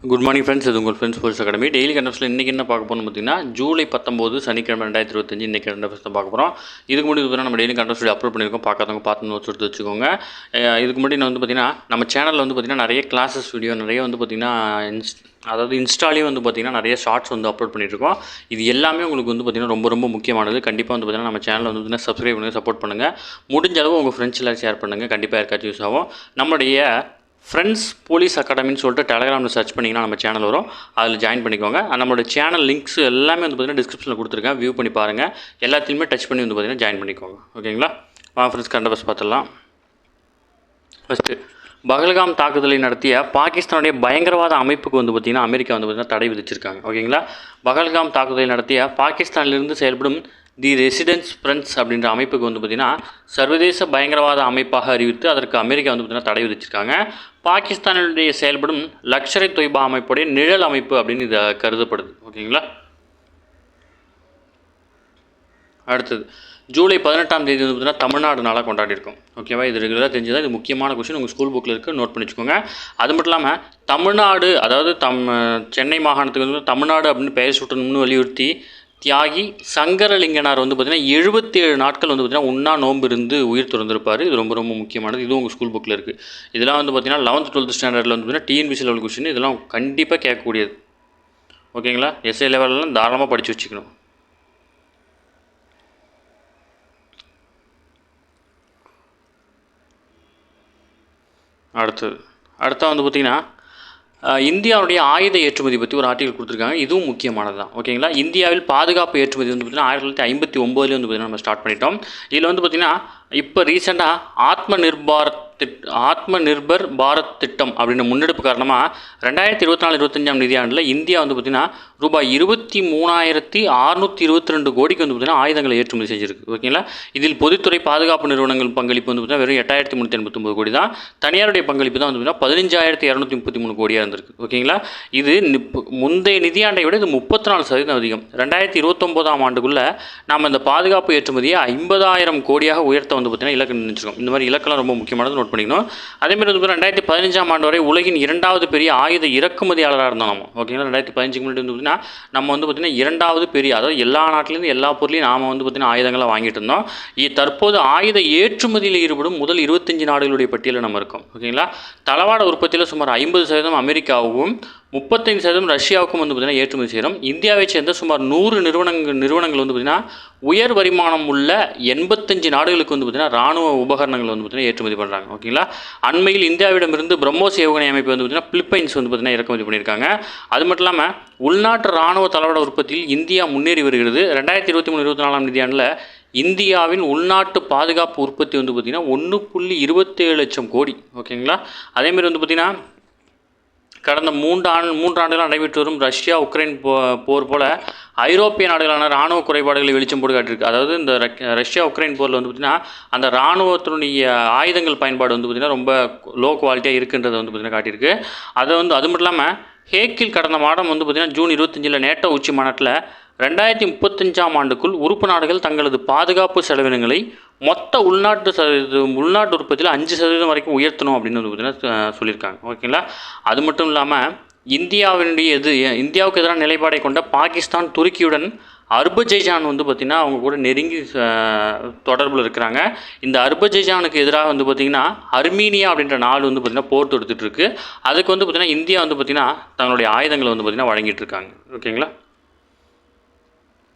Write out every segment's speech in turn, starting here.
Good morning friends. இது உங்கள் friends sports academy. Daily கண்டப்ஸில் இன்றைக்கி என்ன பார்க்க போகணும்னு பார்த்தீங்கன்னா ஜூலை 19 சனிக்கிழமை 2025 இன்றைக்கி கண்டப்ஸ் தான் பார்க்க போகிறோம். இதுக்கு முன்னாடி நம்ம டெய்லி கண்டப்ஸ் அப்லோட் பண்ணியிருக்கோம். பார்க்காதவங்க பார்த்து நோட்ஸ் எடுத்து வச்சுக்கோங்க. இதுக்கு முன்னாடி நான் பார்த்தீங்கன்னா நம்ம சேனலில் பார்த்தீங்கன்னா நிறைய கிளாஸஸ் வீடியோ நிறைய பார்த்தீங்கன்னா அதாவது இன்ஸ்டாலையும் பார்த்தீங்கன்னா நிறைய ஷார்ட்ஸ் அப்லோட் பண்ணியிருக்கோம். இது எல்லாமே உங்களுக்கு பார்த்தீங்கன்னா ரொம்ப ரொம்ப முக்கியமானது. கண்டிப்பாக பார்த்தீங்கன்னா நம்ம சேனலில் பார்த்தீங்கன்னா சப்ஸ்கிரைப் பண்ணுங்கள், சப்போர்ட் பண்ணுங்கள். முடிஞ்ச அளவு உங்கள் ஃப்ரெண்ட்ஸ் எல்லாம் ஷேர் பண்ணுங்கள். கண்டிப்பாக யாருக்காச்சும் யூஸ் ஆகும். நம்மளுடைய ஃப்ரெண்ட்ஸ் போலீஸ் அகாடமின்னு சொல்லிட்டு டெலகிராமில் சர்ச் பண்ணிங்கன்னா நம்ம சேனல் வரும். அதில் ஜாயின் பண்ணிக்கோங்க. நம்மளோட சேனல் லிங்க்ஸ் எல்லாமே பார்த்தீங்கன்னா டிஸ்கிரிப்ஷனில் கொடுத்துருக்கேன். வியூ பண்ணி பாருங்கள். எல்லாத்தையுமே டச் பண்ணி பார்த்தீங்கன்னா ஜாயின் பண்ணிக்கோங்க. ஓகேங்களா? ஃப்ரெண்ட்ஸ் கண்டபஸ் பார்த்துடலாம். ஃபஸ்ட்டு பஹல்காம் தாக்குதலை நடத்திய பாகிஸ்தானுடைய பயங்கரவாத அமைப்புக்கு பார்த்திங்கன்னா அமெரிக்கா பார்த்திங்கன்னா தடை விதிச்சிருக்காங்க. ஓகேங்களா? பஹல்காம் தாக்குதலை நடத்திய பாகிஸ்தானிலிருந்து செயல்படும் தி ரெசிடென்ஸ் ஃப்ரெண்ட்ஸ் அப்படின்ற அமைப்புக்கு பார்த்திங்கன்னா சர்வதேச பயங்கரவாத அமைப்பாக அறிவித்து அதற்கு அமெரிக்கா பார்த்திங்கன்னா தடை விதிச்சிருக்காங்க. பாகிஸ்தானுடைய செயல்படும் லஷ்கர் இ தொய்பா அமைப்புடைய நிழல் அமைப்பு அப்படின்னு இதை கருதப்படுது. ஓகேங்களா? அடுத்தது ஜூலை 18ஆம் தேதி பார்த்தீங்கன்னா தமிழ்நாடு நாளாக கொண்டாடிருக்கோம். ஓகேவா? இது ரெகுலராக தெரிஞ்சதான். இது முக்கியமான கொஸ்டின். உங்கள் ஸ்கூல் புக்கில் இருக்குது, நோட் பண்ணி வச்சுக்கோங்க. அது மட்டும் இல்லாமல் தமிழ்நாடு அதாவது சென்னை மாகாணத்துக்கு தமிழ்நாடு அப்படின்னு பெயர் சூட்டணும்னு வலியுறுத்தி தியாகி சங்கரலிங்கனார் பார்த்திங்கன்னா 77 நாட்கள் பார்த்திங்கன்னா உண்ணா நோன்பு இருந்து உயிர் துறந்திருப்பார். இது ரொம்ப ரொம்ப முக்கியமானது. இதுவும் உங்கள் ஸ்கூல் புக்கில் இருக்குது. இதெல்லாம் பார்த்திங்கன்னா 11th 12th ஸ்டாண்டர்டில் பார்த்திங்கன்னா டிஎன்பிசி லெவல் கொஸ்டின். இதெல்லாம் கண்டிப்பாக கேட்கக்கூடியது. ஓகேங்களா? எஸ்ஐ லெவலெலாம் தாராளமாக படித்து வச்சுக்கணும். அடுத்த பார்த்திங்கன்னா இந்தியாவுடைய ஆயுத ஏற்றுமதி பற்றி ஒரு ஆர்டிகல் கொடுத்துருக்காங்க. இதுவும் முக்கியமானது தான். ஓகேங்களா? இந்தியாவில் பாதுகாப்பு ஏற்றுமதி பார்த்திங்கன்னா 1959 பார்த்திங்கன்னா நம்ம ஸ்டார்ட் பண்ணிட்டோம். இதில் பார்த்திங்கன்னா இப்போ ரீசெண்டாக ஆத்ம நிர்பர் பாரத் திட்டம் அப்படின்ற முன்னெடுப்பு காரணமாக 2024-25 நிதியாண்டில் இந்தியா பார்த்திங்கன்னா ரூபாய் 23,622 கோடிக்கு பார்த்திங்கன்னா ஆயுதங்களை ஏற்றுமதி செஞ்சுருக்கு. ஓகேங்களா? இதில் பொதுத்துறை பாதுகாப்பு நிறுவனங்கள் பங்களிப்பு பார்த்திங்கன்னா வெறும் 8,389 கோடி தான். தனியாருடைய பங்களிப்பு தான் பார்த்திங்கன்னா 15,233 கோடியாக இருந்திருக்கு. ஓகேங்களா? இது முந்தைய நிதியாண்டை விட இது 34% அதிகம். 2029ஆம் ஆண்டுக்குள்ளே நாம் இந்த பாதுகாப்பு ஏற்றுமதியை 50,000 கோடியாக உயர்த்த பார்த்திங்கன்னா இலக்கு நினைச்சிருக்கோம். இந்த மாதிரி இலக்கெல்லாம் ரொம்ப முக்கியமானது, நோட் பண்ணிக்கணும். அதேமாதிரி 2015ஆம் ஆண்டு வரை உலகின் 2வது பெரிய ஆயுத இறக்குமதியாளராக இருந்தோம் நம்ம. ஓகேங்களா? 2015க்கு முன்னாடி பார்த்திங்கன்னா நம்ம பார்த்திங்கன்னா 2வது பெரிய, அதாவது எல்லா நாட்டிலேருந்து எல்லா பொருளையும் நாம் பார்த்திங்கன்னா ஆயுதங்களை வாங்கிட்டு இருந்தோம். தற்போது ஆயுத ஏற்றுமதியில் ஈடுபடும் முதல் 25 நாடுகளுடைய பட்டியலில் நம்ம இருக்கோம். ஓகேங்களா? தளவாட உற்பத்தியில் சுமார் 50% அமெரிக்காவுக்கும் 35% ரஷ்யாவுக்கும் பார்த்திங்கன்னா ஏற்றுமதி செய்கிறோம். இந்தியாவை சேர்ந்த சுமார் 100 நிறுவனங்கள் பார்த்திங்கன்னா உயர் வருமானம் உள்ள 85 நாடுகளுக்கு பார்த்திங்கன்னா இராணுவ உபகரணங்கள் பார்த்திங்கன்னா ஏற்றுமதி பண்ணுறாங்க. ஓகேங்களா? அண்மையில் இந்தியாவிடமிருந்து பிரம்மோஸ் ஏவுகணை அமைப்பு பார்த்திங்கன்னா பிலிப்பைன்ஸ் பார்த்திங்கன்னா இறக்குமதி பண்ணியிருக்காங்க. அது மட்டும் இல்லாமல் உள்நாட்டு இராணுவ தளவாட உற்பத்தியில் இந்தியா முன்னேறி வருகிறது. 2023-24ஆம் நிதியாண்டில் இந்தியாவின் உள்நாட்டு பாதுகாப்பு உற்பத்தி பார்த்திங்கன்னா 1.27 லட்சம் கோடி. ஓகேங்களா? அதேமாதிரி பார்த்திங்கன்னா கடந்த 3 ஆண்டுகளாக நடைபெற்று வரும் ரஷ்யா உக்ரைன் போர் போல் ஐரோப்பிய நாடுகளான இராணுவ குறைபாடுகளை வெளிச்சம் போட்டு காட்டியிருக்கு. அதாவது இந்த ரஷ்யா உக்ரைன் போரில் பார்த்திங்கன்னா அந்த இராணுவத்தினுடைய ஆயுதங்கள் பயன்பாடு பார்த்திங்கன்னா ரொம்ப லோ குவாலிட்டியாக இருக்குன்றதை பார்த்திங்கன்னா காட்டியிருக்கு. அது மட்டும் இல்லாமல் ஹேக்கில் கடந்த மாதம் பார்த்திங்கன்னா ஜூன் 25 நேட்டோ உச்சி மாநாட்டில் 2035ஆம் ஆண்டுக்குள் உறுப்பு நாடுகள் தங்களது பாதுகாப்பு செலவினங்களை மொத்த உள்நாட்டு உற்பத்தியில் 5% வரைக்கும் உயர்த்தணும் அப்படின்னு பார்த்திங்கன்னா சொல்லியிருக்காங்க. ஓகேங்களா? அது மட்டும் இல்லாமல் இந்தியாவுக்கு எதிரான நிலைப்பாடை கொண்ட பாகிஸ்தான் துருக்கியுடன் அர்பஜைஜான் பார்த்திங்கன்னா அவங்க கூட நெருங்கி தொடர்பில் இருக்கிறாங்க. இந்த அர்பஜைஜானுக்கு எதிராக பார்த்திங்கன்னா அர்மீனியா அப்படின்ற நாடு பார்த்திங்கன்னா போர் தொடுத்துட்டு இருக்கு. அதுக்கு பார்த்திங்கன்னா இந்தியா பார்த்திங்கன்னா தங்களுடைய ஆயுதங்களை பார்த்திங்கன்னா வழங்கிட்டு இருக்காங்க. ஓகேங்களா?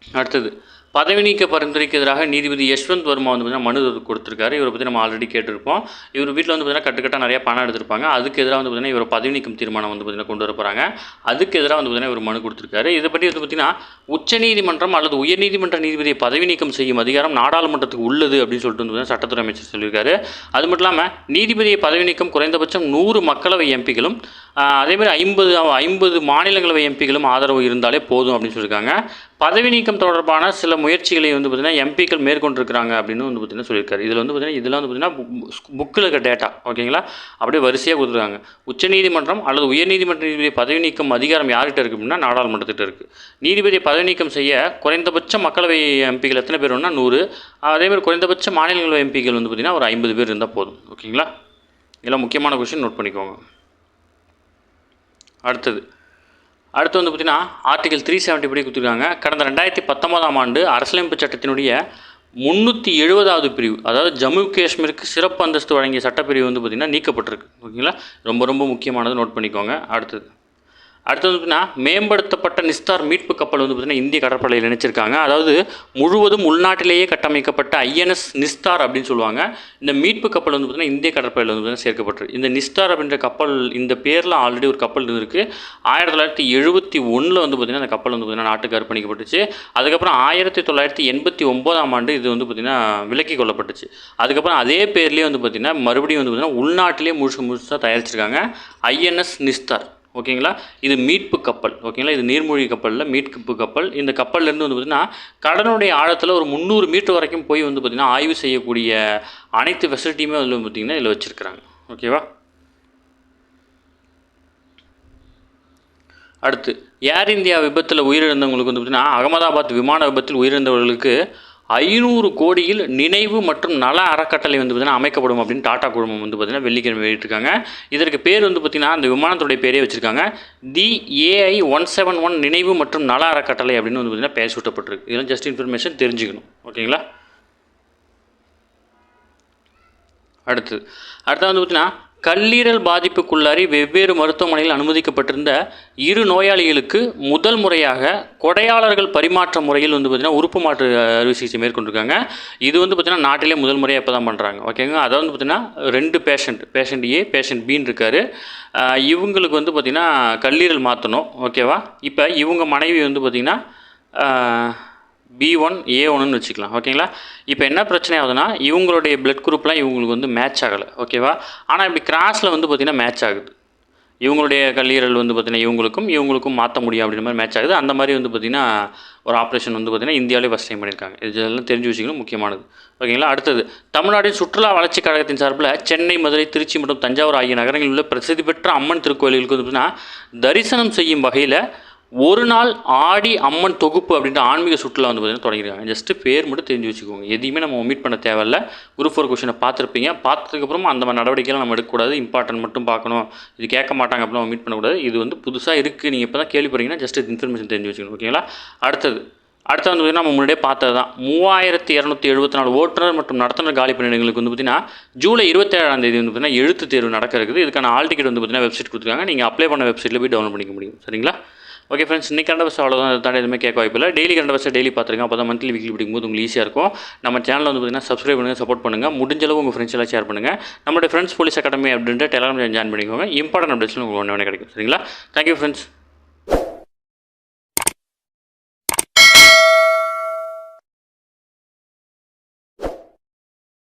அடுத்தது பதவி நீக்க பரிந்துரைக்கு எதிராக நீதிபதி யஷ்வந்த் வர்மா பார்த்திங்கன்னா மனு கொடுத்துருக்காரு. இவரை பற்றி நம்ம ஆல்ரெடி கேட்டிருப்போம். இவர் வீட்டில் பார்த்திங்கன்னா கட்டுக்கட்டாக நிறைய பணம் எடுத்திருப்பாங்க. அதுக்கு எதிராக பார்த்திங்கன்னா இவர் பதவி நீக்கம் தீர்மானம் பார்த்திங்கன்னா கொண்டு வர போகிறாங்க. அதுக்கு எதிராக பார்த்திங்கன்னா இவர் மனு கொடுத்துருக்காரு. இதை பற்றி பார்த்திங்கன்னா உச்சநீதிமன்றம் அல்லது உயர்நீதிமன்ற நீதிபதியை பதவி நீக்கம் செய்யும் அதிகாரம் நாடாளுமன்றத்துக்கு உள்ளது அப்படின்னு சொல்லிட்டு சட்டத்துறை அமைச்சர் சொல்லியிருக்காரு. அது மட்டும் இல்லாமல் நீதிபதியை பதவி நீக்கம் குறைந்தபட்சம் 100 மக்களவை எம்பிகளும் அதேமாதிரி 50 மாநிலங்களவை எம்பிகளும் ஆதரவு இருந்தாலே போதும் அப்படின்னு சொல்லியிருக்காங்க. பதவி நீக்கம் தொடர்பான சில முயற்சிகளை பார்த்திங்கன்னா எம்பிக்கள் மேற்கொண்டிருக்கிறாங்க அப்படின்னு பார்த்திங்கன்னா சொல்லியிருக்காரு. இதில் இதெல்லாம் பார்த்திங்கன்னா புக்கில் இருக்க டேட்டா. ஓகேங்களா? அப்படியே வரிசையாக கொடுத்துருக்காங்க. உச்சநீதிமன்றம் அல்லது உயர்நீதிமன்ற நீதிபதியை பதவி நீக்கம் அதிகாரம் யார்கிட்ட இருக்குது அப்படின்னா நாடாளுமன்றத்திட்ட இருக்குது. நீதிபதியை பதவி நீக்கம் செய்ய குறைந்தபட்ச மக்களவை எம்பிகள் எத்தனை பேர் வேணும்னா 100. அதேமாதிரி குறைந்தபட்ச மாநிலங்களவை எம்பிக்கள் பார்த்திங்கன்னா ஒரு 50 பேர் இருந்தால் போதும். ஓகேங்களா? இதெல்லாம் முக்கியமான கொஸ்டின், நோட் பண்ணிக்கோங்க. அடுத்தது அடுத்து வந்து பார்த்திங்கன்னா ஆர்டிகல் 370 படி கொடுத்துருக்காங்க. கடந்த 2019ஆம் ஆண்டு அரசியலமைப்பு சட்டத்தினுடைய 370வது பிரிவு, அதாவது ஜம்மு காஷ்மீருக்கு சிறப்பு அந்தஸ்து வழங்கிய சட்டப்பிரிவு வந்து பார்த்திங்கன்னா நீக்கப்பட்டிருக்கு. ஓகேங்களா, ரொம்ப ரொம்ப முக்கியமானது, நோட் பண்ணிக்கோங்க. அடுத்தது வந்து பார்த்திங்கன்னா மேம்படுத்தப்பட்ட நிஸ்தார் மீட்பு கப்பல் வந்து பார்த்திங்கன்னா இந்திய கடற்படையில் நினைச்சிருக்காங்க. அதாவது முழுவதும் உள்நாட்டிலேயே கட்டமைக்கப்பட்ட INS நிஸ்தார் அப்படின்னு சொல்லுவாங்க. இந்த மீட்பு கப்பல் வந்து பார்த்திங்கன்னா இந்திய கடற்படையில் வந்து பார்த்திங்கன்னா சேர்க்கப்பட்டிருக்கு. இந்த நிஸ்தார் அப்படின்ற கப்பல், இந்த பேரில் ஆல்ரெடி ஒரு கப்பல் இருந்திருக்கு. 1971 வந்து பார்த்திங்கன்னா அந்த கப்பல் வந்து பார்த்திங்கன்னா நாட்டுக்கு அர்ப்பணிக்கப்பட்டுச்சு. அதுக்கப்புறம் 1989ஆம் ஆண்டு இது வந்து பார்த்திங்கன்னா விலக்கி கொள்ளப்பட்டுச்சு. அதுக்கப்புறம் அதே பேர்லேயே வந்து பார்த்திங்கன்னா மறுபடியும் வந்து பார்த்திங்கன்னா உள்நாட்டிலே முழுசாக தயாரிச்சிருக்காங்க, INS நிஸ்தார். ஓகேங்களா, இது மீட்பு கப்பல். ஓகேங்களா, இது நீர்மூழ்கி கப்பலில் மீட்பு கப்பல். இந்த கப்பல்லேருந்து வந்து பார்த்திங்கன்னா கடலுடைய ஆழத்தில் ஒரு 300 மீட்டர் வரைக்கும் போய் வந்து பார்த்திங்கன்னா ஆய்வு செய்யக்கூடிய அனைத்து ஃபெசிலிட்டியுமே அதில் பார்த்திங்கன்னா இதில் வச்சுருக்கிறாங்க. ஓகேவா. அடுத்து ஏர் இந்தியா விபத்தில் உயிரிழந்தவங்களுக்கு வந்து பார்த்திங்கன்னா அகமதாபாத் விமான விபத்தில் உயிரிழந்தவர்களுக்கு 500 கோடியில் நினைவு மற்றும் நல அறக்கட்டளை வந்து பார்த்திங்கன்னா அமைக்கப்படும் அப்படின்னு டாடா குழுமம் வந்து பார்த்திங்கன்னா வெள்ளிக்கிழமை வெளியிட்டிருக்காங்க. இதற்கு பேர் வந்து பார்த்திங்கன்னா அந்த விமானத்துடைய பேரே வச்சுருக்காங்க, தி AI-171 நினைவு மற்றும் நல அறக்கட்டளை அப்படின்னு வந்து பார்த்திங்கன்னா பெயர் சூட்டப்பட்டிருக்கு. இதெல்லாம் ஜஸ்ட் இன்ஃபர்மேஷன் தெரிஞ்சுக்கணும். ஓகேங்களா. அடுத்து வந்து பார்த்திங்கன்னா கல்லீரல் பாதிப்புக்குள்ளாரி வெவ்வேறு மருத்துவமனையில் அனுமதிக்கப்பட்டிருந்த 2 நோயாளிகளுக்கு முதல் முறையாக கொடையாளர்கள் பரிமாற்ற முறையில் வந்து பார்த்திங்கன்னா உறுப்பு மாற்று அறுவை சிகிச்சை மேற்கொண்டிருக்காங்க. இது வந்து பார்த்திங்கன்னா நாட்டிலே முதல் முறையாக இப்போ தான் பண்ணுறாங்க. ஓகேங்க, அதாவது வந்து பார்த்திங்கன்னா 2 பேஷண்ட் A, பேஷண்ட் Bன்னு இருக்கார். இவங்களுக்கு வந்து பார்த்திங்கன்னா கல்லீரல் மாற்றணும். ஓகேவா. இப்போ இவங்க மனைவி வந்து பார்த்திங்கன்னா B1 A1ன்னு வச்சுக்கலாம். ஓகேங்களா. இப்போ என்ன பிரச்சனை ஆகுதுன்னா இவங்களுடைய பிளட் குரூப்லாம் இவங்களுக்கு வந்து மேட்ச் ஆகலை. ஓகேவா. ஆனால் இப்படி கிராஸில் வந்து பார்த்திங்கன்னா மேட்ச் ஆகுது. இவங்களுடைய கல்லீரல் வந்து பார்த்திங்கன்னா இவங்களுக்கும் மாற்ற முடியும் அப்படின்ற மாதிரி மேட்ச் ஆகுது. அந்த மாதிரி வந்து பார்த்திங்கன்னா ஒரு ஆப்ரேஷன் வந்து பார்த்திங்கன்னா இந்தியாவிலே ஃபஸ்ட் டைம் பண்ணியிருக்காங்க. இதெல்லாம் தெரிஞ்சு வச்சுக்கணும், முக்கியமானது. ஓகேங்களா. அடுத்தது தமிழ்நாட்டின் சுற்றுலா வளர்ச்சி கழகத்தின் சார்பில் சென்னை, மதுரை, திருச்சி மற்றும் தஞ்சாவூர் ஆகிய நகரங்களில் உள்ள பிரசித்தி பெற்ற அம்மன் திருக்கோயில்களுக்கு வந்து பார்த்திங்கன்னா தரிசனம் செய்யும் வகையில் ஒரு நாள் ஆடி அம்மன் தொகுப்பு அப்படின்ற ஆன்மீக சுற்றுலா வந்து பார்த்திங்கன்னா தொடங்கியிருக்காங்க. ஜஸ்ட்டு பேர் மட்டும் தெரிஞ்சு வச்சுக்கோங்க. எதையுமே நம்ம ஒமிட் பண்ண தேவையில்ல. குரூப் 4 கொஷினை பார்த்துருப்பீங்க. பார்த்ததுக்கப்புறமா அந்த மாதிரி நடவடிக்கைலாம் நம்ம எடுக்கக்கூடாது. இம்பார்ட்டன்ட் மட்டும் பார்க்கணும். இது கேட்க மாட்டாங்க அப்படிலாம் ஒமிட் பண்ணக்கூடாது. இது வந்து புதுசாக இருக்குது, நீங்கள் இப்போ தான் கேள்விப்படுறீங்கன்னா ஜஸ்ட் இன்ஃபர்மேஷன் தெரிஞ்சு வச்சுக்கணும். ஓகேங்களா. அடுத்தது வந்து பார்த்திங்கன்னா நம்ம முன்னாடியே பார்த்தது தான் 3274 ஓட்டுநர் மற்றும் நடத்துனர் காலி பணியிடங்களுக்கு வந்து பார்த்திங்கன்னா ஜூலை 27ஆம் தேதி வந்து பார்த்திங்கன்னா எழுத்து தேர்வு நடக்க இருக்குது. இதுக்கான ஆல் டிக்கெட் வந்து பார்த்திங்கன்னா வெப்சைட் கொடுத்துருக்காங்க. நீங்கள் அப்ளை பண்ண வெப்சைட்டில் போய் டவுன்லோட் பண்ணிக்க முடியும். சரிங்களா. ஓகே ஃப்ரெண்ட்ஸ், இன்றைக்கி கரண்ட் அஃபேர்ஸ் அவ்வளோதான். அதை தாண்டி எதுவுமே கேட்க வாய்ப்பில்லை. டெய்லி கரண்ட் அஃபேர்ஸ் டெய்லி பார்த்துருங்க. அப்போ தான் மந்த்லி வீக்லி படிக்கும்போது உங்களுக்கு ஈஸியாக இருக்கும். நம்ம சேனலில் வந்து பார்த்திங்கன்னா சப்ஸ்கிரைப் பண்ணுங்கள், சப்போர்ட் பண்ணுங்கள். முடிஞ்சளவு உங்கள் ஃப்ரெண்ட்ஸ் எல்லாம் ஷேர் பண்ணுங்கள். நம்மளுடைய ஃப்ரெண்ட்ஸ் போலீஸ் அகாடமி அப்படின்ற டெலிகிராம் ஜாயின் பண்ணிக்கோங்க. இம்பார்ட்டன்ட் அப்டேட்ஸ் உங்களுக்கு ஒன்று கிடைக்கும். சரிங்களா. Thank you friends.